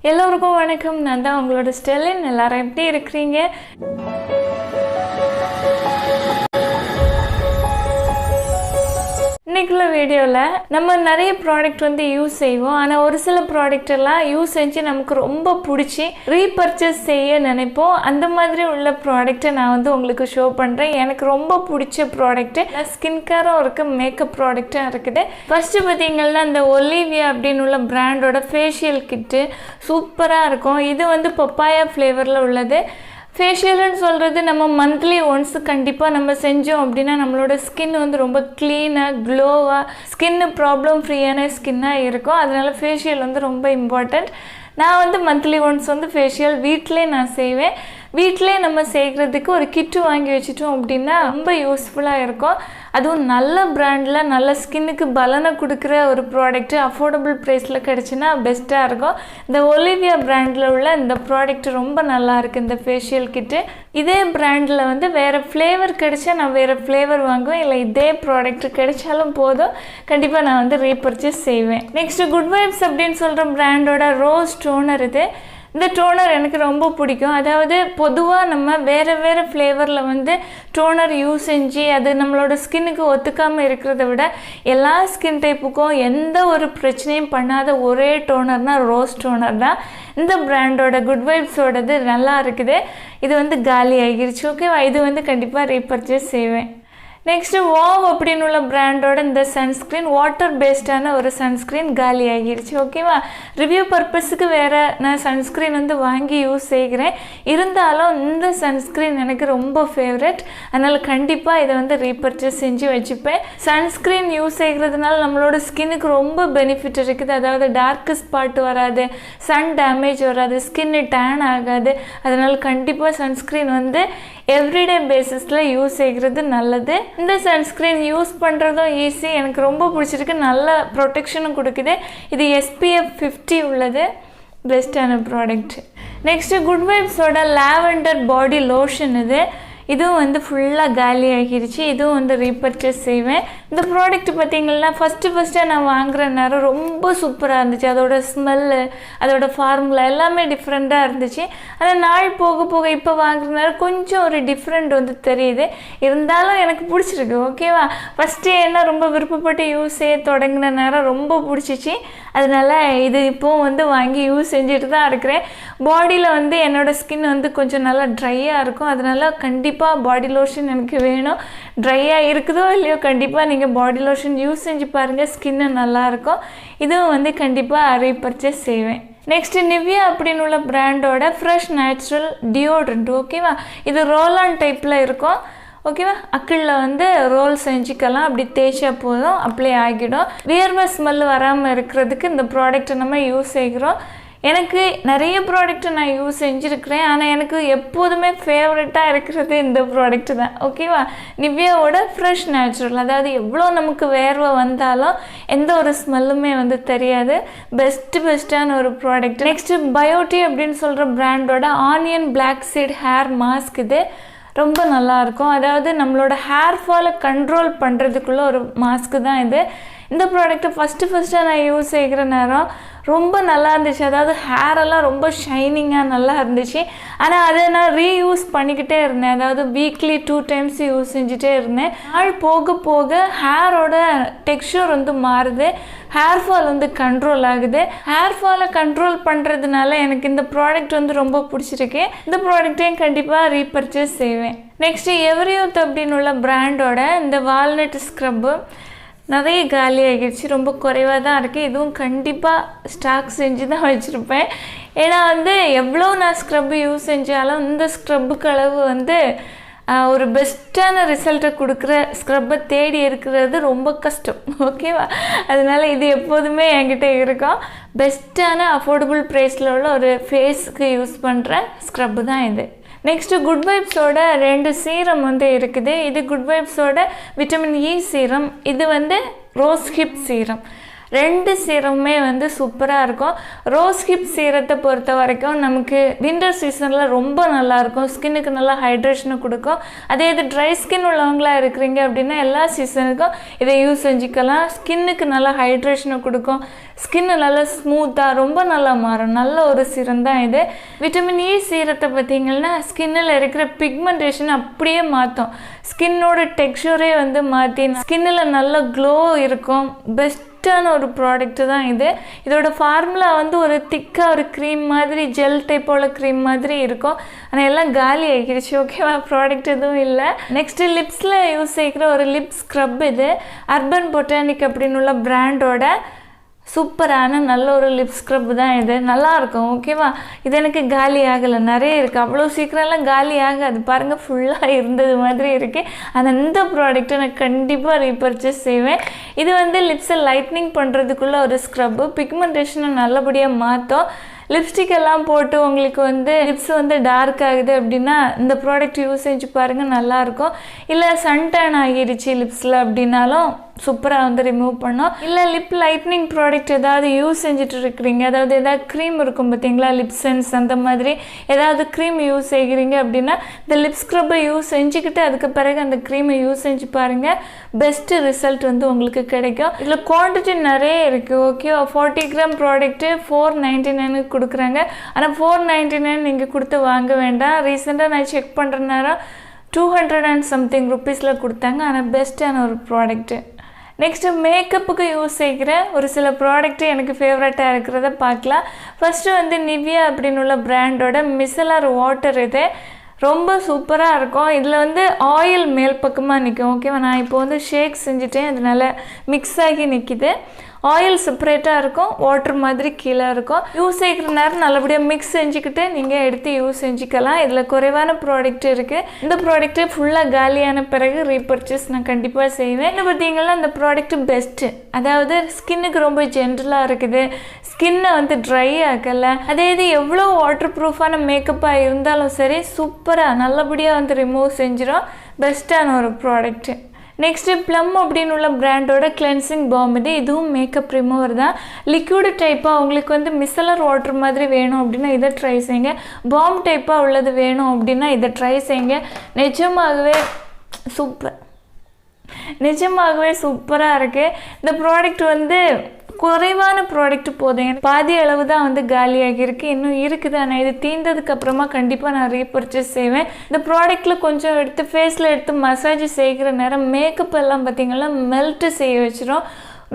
எல்லோருக்கும் வணக்கம். நான் தான் உங்களோட ஸ்டெலின். எல்லாரும் எப்படி இருக்கிறீங்க? இன்னைக்குள்ள வீடியோவில் நம்ம நிறைய ப்ராடக்ட் யூஸ் செய்வோம். ஆனால் ஒரு சில ப்ராடக்ட் எல்லாம் யூஸ் செஞ்சு நமக்கு ரொம்ப பிடிச்சி ரீபர்ச்சேஸ் செய்ய நினைப்போம். அந்த மாதிரி உள்ள ப்ராடக்ட்டை நான் உங்களுக்கு ஷோ பண்ணுறேன். எனக்கு ரொம்ப பிடிச்ச ப்ராடக்ட்டு ஸ்கின் கேரும் இருக்குது, மேக்கப் ப்ராடக்டும் இருக்குது. ஃபஸ்ட்டு பார்த்தீங்கன்னா இந்த ஒலிவியா அப்படின்னு உள்ள பிராண்டோட ஃபேஷியல் கிட்டு சூப்பராக இருக்கும். இது பப்பாயா ஃப்ளேவரில் உள்ளது. ஃபேஷியல்னு சொல்கிறது நம்ம மந்த்லி ஒன்ஸ் கண்டிப்பாக நம்ம செஞ்சோம் அப்படின்னா நம்மளோட ஸ்கின் ரொம்ப க்ளீனாக க்ளோவாக ஸ்கின்னு ப்ராப்ளம் ஃப்ரீயான ஸ்கின்னாக இருக்கும். அதனால ஃபேஷியல் ரொம்ப இம்பார்ட்டண்ட். நான் மந்த்லி ஒன்ஸ் ஃபேஷியல் வீட்டிலே நான் செய்வேன். வீட்டிலே நம்ம செய்கிறதுக்கு ஒரு கிட்டு வாங்கி வச்சுட்டோம் அப்படின்னா ரொம்ப யூஸ்ஃபுல்லாக இருக்கும். அதுவும் நல்ல பிராண்டில் நல்ல ஸ்கின்னுக்கு பலனை கொடுக்குற ஒரு ப்ராடக்ட்டு அஃபோர்டபுள் ப்ரைஸில் கிடச்சின்னா பெஸ்ட்டாக இருக்கும். இந்த ஒலிவியா பிராண்டில் உள்ள இந்த ப்ராடக்ட் ரொம்ப நல்லாயிருக்கு. இந்த ஃபேஷியல் கிட்டு இதே பிராண்டில் வேறு ஃப்ளேவர் கிடைச்சா நான் வேறு ஃப்ளேவர் வாங்குவேன். இல்லை இதே ப்ராடக்ட் கிடைச்சாலும் போதும், கண்டிப்பாக நான் ரீபர்ச்சேஸ் செய்வேன். நெக்ஸ்ட்டு குட் வைப்ஸ் அப்படின்னு சொல்கிற பிராண்டோட ரோஸ் டோனர். இந்த டோனர் எனக்கு ரொம்ப பிடிக்கும். அதாவது பொதுவாக நம்ம வேறு வேறு ஃப்ளேவரில் டோனர் யூஸ் செஞ்சு அது நம்மளோட ஸ்கின்னுக்கு ஒத்துக்காமல் இருக்கிறத விட எல்லா ஸ்கின் டைப்புக்கும் எந்த ஒரு பிரச்சனையும் பண்ணாத ஒரே டோனர்னால் ரோஸ் டோனர் தான். இந்த பிராண்டோட குட் வைப்ஸோடது நல்லா இருக்குது. இது காலி ஆகிருச்சு. ஓகேவா? இது கண்டிப்பாக ரீபர்ச்சேஸ் செய்வேன். நெக்ஸ்ட்டு வாவ் அப்படின்னு உள்ள பிராண்டோட இந்த சன்ஸ்க்ரீன் வாட்டர் பேஸ்டான ஒரு சன்ஸ்க்ரீன் காலி ஆகிருச்சு. ஓகேவா? ரிவ்யூ பர்பஸுக்கு வேறு நான் சன்ஸ்க்ரீன் வாங்கி யூஸ் செய்கிறேன். இருந்தாலும் இந்த சன்ஸ்க்ரீன் எனக்கு ரொம்ப ஃபேவரட். அதனால் கண்டிப்பாக இதை ரீபர்ச்சேஸ் செஞ்சு வச்சுப்பேன். சன்ஸ்க்ரீன் யூஸ் செய்கிறதுனால நம்மளோட ஸ்கின்னுக்கு ரொம்ப பெனிஃபிட் இருக்குது. அதாவது டார்க் ஸ்பாட் வராது, சன் டேமேஜ் வராது, ஸ்கின்னு டேன் ஆகாது. அதனால் கண்டிப்பாக சன்ஸ்க்ரீன் எவ்ரிடே பேசிஸில் யூஸ் செய்கிறது நல்லது. இந்த சன்ஸ்க்ரீன் யூஸ் பண்ணுறதும் ஈஸி, எனக்கு ரொம்ப பிடிச்சிருக்கு. நல்ல ப்ரொடெக்ஷனும் கொடுக்குது. இது SPF 50 உள்ளது. பெஸ்ட்டான ப்ராடக்ட். நெக்ஸ்ட்டு குட் வைப்ஸோட லாவெண்டர் பாடி லோஷன். இதுவும் ஃபுல்லாக காலி ஆகிருச்சு. இதுவும் ரீபர்ச்சேஸ் செய்வேன். இந்த ப்ராடக்ட் பார்த்திங்கன்னா ஃபஸ்ட்டு நான் வாங்குகிற நேரம் ரொம்ப சூப்பராக இருந்துச்சு. அதோட ஸ்மெல்லு, அதோட ஃபார்முலா எல்லாமே டிஃப்ரெண்ட்டாக இருந்துச்சு. ஆனால் நாள் போக போக இப்போ வாங்குற நேரம் கொஞ்சம் ஒரு டிஃப்ரெண்ட் தெரியுது. இருந்தாலும் எனக்கு பிடிச்சிருக்கு. ஓகேவா? ஃபஸ்ட்டு என்ன ரொம்ப விருப்பப்பட்டு யூஸ் செய்ய தொடங்கின நேரம் ரொம்ப பிடிச்சிச்சு. அதனால் இது இப்போது வாங்கி யூஸ் செஞ்சுட்டு தான் இருக்கிறேன். பாடியில் என்னோடய ஸ்கின் கொஞ்சம் நல்லா ட்ரையாக இருக்கும். அதனால் கண்டிப்பாக பாடி லோஷன் எனக்கு வேணும். ட்ரையாக இருக்குதோ இல்லையோ கண்டிப்பாக நீங்கள் பாடி லோஷன் யூஸ் செஞ்சு பாருங்கள். ஸ்கின்னு நல்லாயிருக்கும். இதுவும் கண்டிப்பாக ரீபர்ச்சேஸ் செய்வேன். நெக்ஸ்ட்டு நிவியா அப்படின்னு உள்ள பிராண்டோட ஃப்ரெஷ் நேச்சுரல் டியோட்ரண்ட். ஓகேவா? இது ரோல் ஆன் டைப்பில் இருக்கும். ஓகேவா? அக்கிளில் ரோல் செஞ்சுக்கலாம். அப்படி தேய்ச்சா போதும், அப்ளை ஆகிடும். வியர்வை ஸ்மெல் வராமல் இருக்கிறதுக்கு இந்த ப்ராடக்ட்டை நம்ம யூஸ் செய்கிறோம். எனக்கு நிறைய ப்ராடக்ட்டு நான் யூஸ் செஞ்சுருக்கிறேன். ஆனால் எனக்கு எப்போதுமே ஃபேவரட்டாக இருக்கிறது இந்த ப்ராடக்ட்டு தான். ஓகேவா? நிவ்யாவோட ஃப்ரெஷ் நேச்சுரல். அதாவது எவ்வளோ நமக்கு வேர்வை வந்தாலும் எந்த ஒரு ஸ்மெல்லுமே தெரியாது. பெஸ்ட்டான ஒரு ப்ராடக்ட். நெக்ஸ்ட்டு பயோட்டிக் அப்படின்னு சொல்கிற பிராண்டோட onion black seed hair mask. இது ரொம்ப நல்லாயிருக்கும். அதாவது நம்மளோட ஹேர் ஃபாலை கண்ட்ரோல் பண்ணுறதுக்குள்ள ஒரு மாஸ்க்கு தான் இது. இந்த ப்ராடக்ட்டை ஃபஸ்ட்டு நான் யூஸ் செய்கிற நேரம் ரொம்ப நல்லா இருந்துச்சு. அதாவது ஹேரெல்லாம் ரொம்ப ஷைனிங்காக நல்லா இருந்துச்சு. ஆனால் அதை நான் ரீயூஸ் பண்ணிக்கிட்டே இருந்தேன். அதாவது வீக்லி 2 டைம்ஸ் யூஸ் செஞ்சுட்டே இருந்தேன். நாள் போக போக ஹேரோட டெக்ஸ்சர் மாறுது. ஹேர் ஃபால் கண்ட்ரோல் ஆகுது. ஹேர் ஃபாலை கண்ட்ரோல் பண்ணுறதுனால எனக்கு இந்த ப்ராடக்ட் ரொம்ப பிடிச்சிருக்கு. இந்த ப்ராடக்ட்டையும் கண்டிப்பாக ரீபர்ச்சேஸ் செய்வேன். நெக்ஸ்ட்டு எவரியூத் அப்படின்னு உள்ள பிராண்டோட இந்த வால்நட் ஸ்க்ரப்பு நிறைய காலி ஆகிடுச்சு. ரொம்ப குறைவாக தான் இருக்குது. இதுவும் கண்டிப்பாக ஸ்டாக் செஞ்சு தான் வச்சுருப்பேன். ஏன்னா எவ்வளோ நான் ஸ்க்ரப்பு யூஸ் செஞ்சாலும் இந்த ஸ்க்ரப்புக்கு அளவு ஒரு பெஸ்ட்டான ரிசல்ட்டை கொடுக்குற ஸ்க்ரப்பை தேடி இருக்கிறது ரொம்ப கஷ்டம். ஓகேவா? அதனால் இது எப்போதுமே என்கிட்ட இருக்கும். பெஸ்ட்டான அஃபோர்டபுள் ப்ரைஸில் உள்ள ஒரு ஃபேஸுக்கு யூஸ் பண்ணுற ஸ்க்ரப்பு தான் இது. நெக்ஸ்ட்டு குட் வைப்ஸோட 2 சீரம் இருக்குது. இது குட் வைப்ஸோட விட்டமின் E சீரம். இது ரோஸ் ஹிப் சீரம். ரெண்டு சீரமுமே வந்து சூப்பராக இருக்கும். ரோஸ் ஹிப் சீரத்தை பொறுத்த வரைக்கும் நமக்கு வின்டர் சீசனில் ரொம்ப நல்லாயிருக்கும், ஸ்கின்னுக்கு நல்லா ஹைட்ரேஷனை கொடுக்கும். அதே இது ட்ரை ஸ்கின் உள்ளவங்களாக இருக்கிறீங்க அப்படின்னா எல்லா சீசனுக்கும் இதை யூஸ் செஞ்சுக்கலாம். ஸ்கின்னுக்கு நல்லா ஹைட்ரேஷனை கொடுக்கும், ஸ்கின்னு நல்லா ஸ்மூத்தாக ரொம்ப நல்லா மாறும். நல்ல ஒரு சீரம் தான் இது. விட்டமின் இ சீரத்தை பார்த்தீங்கன்னா ஸ்கின்னில் இருக்கிற பிக்மெண்டேஷன் அப்படியே மாற்றும், ஸ்கின்னோட டெக்ஸ்சரே வந்து மாற்றி ஸ்கின்னில் நல்ல க்ளோ இருக்கும். பெஸ்ட்டான ஒரு ப்ராடக்ட்டு தான் இது. இதோட ஃபார்முலா வந்து ஒரு திக்காக ஒரு க்ரீம் மாதிரி, ஜெல் டைப்போட க்ரீம் மாதிரி இருக்கும். ஆனால் எல்லாம் காலி ஆகிடுச்சு. ஓகேவா, ப்ராடக்ட் எதுவும் இல்லை. நெக்ஸ்ட்டு லிப்ஸில் யூஸ் செய்கிற ஒரு லிப் ஸ்க்ரப். இது அர்பன் பொட்டானிக் அப்படின்னு உள்ள பிராண்டோட சூப்பரான நல்ல ஒரு லிப் ஸ்க்ரப் தான் இது. நல்லாயிருக்கும். ஓகேவா, இது எனக்கு காலி ஆகலை, நிறைய இருக்குது. அவ்வளோ சீக்கிரம்லாம் காலி ஆகாது பாருங்கள், ஃபுல்லாக இருந்தது மாதிரி இருக்குது. ஆனால் இந்த ப்ராடக்ட்டை நான் கண்டிப்பாக ரீபர்ச்சேஸ் செய்வேன். இது வந்து லிப்ஸை லைட்னிங் பண்ணுறதுக்குள்ள ஒரு ஸ்க்ரப்பு, பிக்மெண்டேஷனை நல்லபடியாக மாற்றும். லிப்ஸ்டிக் எல்லாம் போட்டு உங்களுக்கு வந்து லிப்ஸ் வந்து டார்க் ஆகுது அப்படின்னா இந்த ப்ராடக்ட் யூஸ் செஞ்சு பாருங்கள், நல்லாயிருக்கும். இல்லை சன்டேன் ஆகிடுச்சு லிப்ஸில் அப்படின்னாலும் சூப்பராக வந்து ரிமூவ் பண்ணோம். இல்லை லிப் லைட்னிங் ப்ராடக்ட் ஏதாவது யூஸ் செஞ்சுட்டு இருக்கிறீங்க, அதாவது ஏதாவது க்ரீம் இருக்கும் பார்த்தீங்களா, லிப் சென்ஸ் அந்த மாதிரி ஏதாவது க்ரீம் யூஸ் செய்கிறீங்க அப்படின்னா இந்த லிப் ஸ்க்ரப்பை யூஸ் செஞ்சுக்கிட்டு அதுக்கு பிறகு அந்த க்ரீமை யூஸ் செஞ்சு பாருங்கள், பெஸ்ட்டு ரிசல்ட் வந்து உங்களுக்கு கிடைக்கும். இதில் குவான்டிட்டி நிறைய இருக்குது. ஓகே, 40 கிராம் ப்ராடக்ட்டு 499 கொடுக்குறாங்க. ஆனால் 499 நீங்கள் கொடுத்து வாங்க வேண்டாம். ரீசெண்டாக நான் செக் பண்ணுற நேரம் 200 and something rupeesல கொடுத்தாங்க. ஆனால் பெஸ்ட்டான ஒரு ப்ராடக்ட்டு. நெக்ஸ்ட்டு மேக்கப்புக்கு யூஸ் செய்கிற ஒரு சில ப்ராடக்ட்டு எனக்கு ஃபேவரட்டாக இருக்கிறத பார்க்கலாம். ஃபஸ்ட்டு வந்து நிவியா அப்படின்னு உள்ள பிராண்டோட மிசலர் வாட்டர். இது ரொம்ப சூப்பராக இருக்கும். இதில் வந்து ஆயில் மேல் பக்கமாக நிற்கும். ஓகேவா, நான் இப்போ வந்து ஷேக் செஞ்சுட்டேன், அதனால மிக்ஸ் ஆகி நிற்கிது. ஆயில் செப்பரேட்டாக இருக்கும், வாட்டர் மாதிரி கீழே இருக்கும். யூஸ் செய்கிற நேரம் நல்லபடியாக மிக்ஸ் செஞ்சுக்கிட்டு நீங்கள் எடுத்து யூஸ் செஞ்சுக்கலாம். இதில் குறைவான ப்ராடக்ட் இருக்குது. இந்த ப்ராடக்ட்டு ஃபுல்லாக காலியான பிறகு ரீபர்ச்சேஸ் நான் கண்டிப்பாக செய்வேன். என்ன பார்த்தீங்கன்னா இந்த ப்ராடக்ட்டு பெஸ்ட்டு, அதாவது ஸ்கின்னுக்கு ரொம்ப ஜென்ரலாக இருக்குது, ஸ்கின்னை வந்து ட்ரை ஆகலை. அதே இது எவ்வளோ வாட்டர் ப்ரூஃபான மேக்கப்பாக இருந்தாலும் சரி சூப்பராக நல்லபடியாக வந்து ரிமூவ் செஞ்சிடும். பெஸ்ட்டான ஒரு ப்ராடக்ட்டு. நெக்ஸ்ட்டு ப்ளம் அப்படின்னு உள்ள பிராண்டோட கிளென்சிங் பாம். இதுவும் மேக்கப் ரிமூவர் தான், லிக்விட் டைப்பாக. உங்களுக்கு வந்து மிசலர் வாட்டர் மாதிரி வேணும் அப்படின்னா இதை ட்ரை செய்யுங்க. பாம் டைப்பாக உள்ளது வேணும் அப்படின்னா இதை ட்ரை செய்யுங்க. நிஜமாகவே சூப்பராக இருக்குது. இந்த ப்ராடக்ட் வந்து குறைவான ப்ராடக்ட் போதும், பாதி அளவு தான் வந்து காலியாகி இருக்குது, இன்னும் இருக்குது. ஆனால் இது தீர்ந்ததுக்கு அப்புறமா கண்டிப்பாக நான் ரீபர்ச்சேஸ் செய்வேன். இந்த ப்ராடக்ட்டில் கொஞ்சம் எடுத்து ஃபேஸில் எடுத்து மசாஜ் செய்கிற நேரம் மேக்கப் எல்லாம் பார்த்திங்கன்னா மெல்ட்டு செய்ய வச்சிடும்.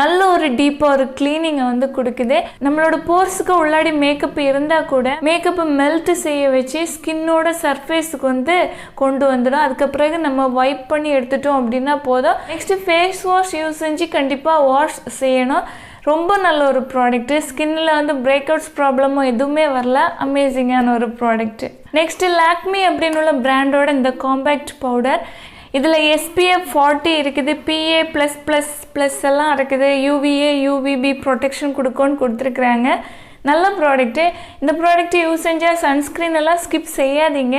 நல்ல ஒரு டீப்பாக ஒரு கிளீனிங்கை வந்து கொடுக்குது. நம்மளோட போர்ஸுக்கு உள்ளாடி மேக்கப் இருந்தால் கூட மேக்கப்பை மெல்ட்டு செய்ய வச்சு ஸ்கின்னோட சர்ஃபேஸுக்கு வந்து கொண்டு வந்துடும். அதுக்கு பிறகு நம்ம வைப் பண்ணி எடுத்துட்டோம் அப்படின்னா போதும். நெக்ஸ்ட்டு ஃபேஸ் வாஷ் யூஸ் செஞ்சு கண்டிப்பாக வாஷ் செய்யணும். ரொம்ப நல்ல ஒரு ப்ராடக்ட்டு. ஸ்கின்னில் வந்து பிரேக் அவுட்ஸ் ப்ராப்ளமும் எதுவுமே வரல. அமேசிங்கான ஒரு ப்ராடக்ட்டு. நெக்ஸ்ட்டு லாக்மி அப்படின்னு உள்ள பிராண்டோட இந்த காம்பேக்ட் பவுடர். இதில் SPF 40 இருக்குது, PA+++ எல்லாம் இருக்குது, UVA UVB ப்ரொடெக்ஷன் கொடுத்துருக்குறாங்க. நல்ல ப்ராடக்ட்டு. இந்த ப்ராடக்ட்டு யூஸ் செஞ்சால் சன்ஸ்க்ரீன் எல்லாம் ஸ்கிப் செய்யாதீங்க.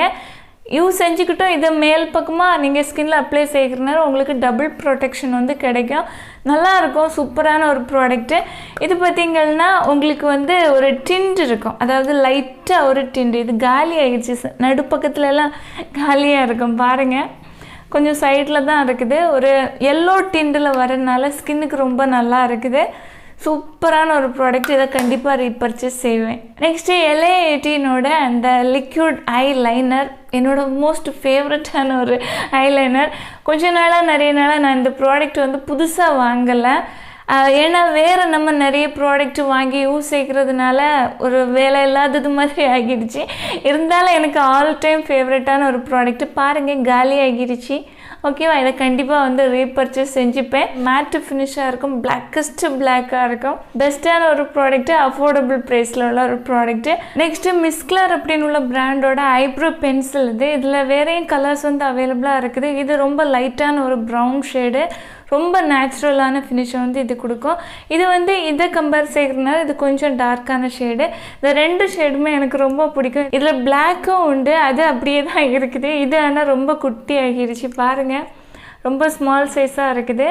யூஸ் செஞ்சுக்கிட்டோம் இதை மேல் பக்கமாக நீங்கள் ஸ்கின்னில் அப்ளை செய்கிறனால உங்களுக்கு டபுள் ப்ரொடெக்ஷன் வந்து கிடைக்கும். நல்லாயிருக்கும். சூப்பரான ஒரு ப்ராடக்ட்டு. இது பார்த்திங்கன்னா உங்களுக்கு வந்து ஒரு டிண்ட் இருக்கும், அதாவது லைட்டாக ஒரு டிண்ட். இது காலி ஆகிடுச்சு, நடுப்பக்கத்துலலாம் காலியாக இருக்கும் பாருங்கள். கொஞ்சம் சைடில் தான் இருக்குது, ஒரு எல்லோ டிண்டில் வரனால ஸ்கின்னுக்கு ரொம்ப நல்லா இருக்குது. சூப்பரான ஒரு ப்ராடக்ட். இதை கண்டிப்பாக ரீபர்ச்சேஸ் செய்வேன். நெக்ஸ்ட்டு LA 18ஓட அந்த லிக்விட் ஐ லைனர் என்னோட மோஸ்ட் ஃபேவரட்டான ஒரு ஐலைனர். நிறைய நாளாக நான் இந்த ப்ராடக்ட் வந்து புதுசாக வாங்கலை. ஏன்னா வேறு நம்ம நிறைய ப்ராடக்ட் வாங்கி யூஸ் செய்கிறதுனால ஒரு வேலை இல்லாதது மாதிரி ஆகிடுச்சு. இருந்தாலும் எனக்கு ஆல் டைம் ஃபேவரட்டான ஒரு ப்ராடக்ட். பாருங்கள் காலி ஆகிடுச்சு. ஓகேவா, இதை கண்டிப்பாக வந்து ரீபர்ச்சேஸ் செஞ்சுப்பேன். மேட்டு ஃபினிஷாக இருக்கும், பிளாக்கஸ்ட் பிளாக்காக இருக்கும். பெஸ்ட்டான ஒரு ப்ராடக்ட்டு, அஃபோர்டபுள் ப்ரைஸில் உள்ள ஒரு ப்ராடக்ட்டு. நெக்ஸ்ட்டு மிஸ்க்லர் அப்படின்னு உள்ள பிராண்டோட ஐப்ரோ பென்சில். இதில் வேறையும் கலர்ஸ் வந்து அவைலபிளாக இருக்குது. இது ரொம்ப லைட்டான ஒரு ப்ரௌன் ஷேடு, ரொம்ப நேச்சுரலான ஃபினிஷை வந்து இது கொடுக்கும். இது வந்து இதை கம்பேர் செய்கிறதுனால இது கொஞ்சம் டார்க்கான ஷேடு. இந்த ரெண்டு ஷேடுமே எனக்கு ரொம்ப பிடிக்கும். இதில் பிளாக்கும் உண்டு, அது அப்படியே தான் இருக்குது. இது ஆனால் ரொம்ப குட்டி ஆகிடுச்சு பாருங்கள், ரொம்ப ஸ்மால் சைஸாக இருக்குது.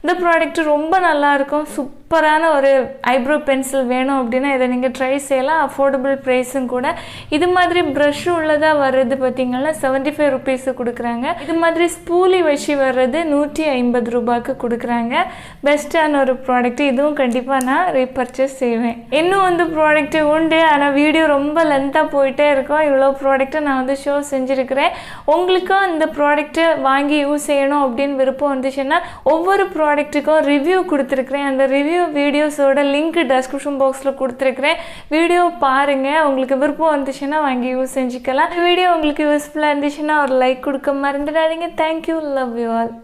இந்த ப்ராடக்ட் ரொம்ப நல்லா இருக்கும். சூப்பரான ஒரு ஐப்ரோ பென்சில் வேணும் அப்படின்னா இதை நீங்கள் ட்ரை செய்யலாம். அஃபோர்டபுள் ப்ரைஸும் கூட. இது மாதிரி ப்ரஷ் உள்ளதாக வர்றது பார்த்தீங்கன்னா 75 ருபீஸு கொடுக்குறாங்க. இது மாதிரி ஸ்பூலி வச்சு வர்றது 150 ரூபாய்க்கு கொடுக்குறாங்க. பெஸ்ட்டான ஒரு ப்ராடக்ட். இதுவும் கண்டிப்பாக நான் ரீபர்ச்சேஸ் செய்வேன். இன்னும் வந்து ப்ராடக்ட் உண்டு, ஆனால் வீடியோ ரொம்ப லென்த்தாக போயிட்டே இருக்கும். இவ்வளோ ப்ராடக்ட்டை நான் வந்து ஷோ செஞ்சுருக்கிறேன். உங்களுக்கும் இந்த ப்ராடக்ட்டை வாங்கி யூஸ் செய்யணும் அப்படின்னு விருப்பம் வந்துச்சுன்னா ஒவ்வொரு ப்ராடக்ட்டுக்கும் ரிவ்யூ கொடுத்துருக்குறேன். அந்த ரிவ்யூ வீடியோஸோட லிங்க் டெஸ்கிரிப்ஷன் பாக்ஸில் கொடுத்துருக்குறேன். வீடியோ பாருங்கள். உங்களுக்கு விருப்பம் வந்துச்சுன்னா வாங்கி யூஸ் செஞ்சுக்கலாம். வீடியோ உங்களுக்கு யூஸ்ஃபுல்லாக இருந்துச்சுன்னா ஒரு லைக் கொடுக்க மறந்துடாதீங்க. தேங்க்யூ. Love you all.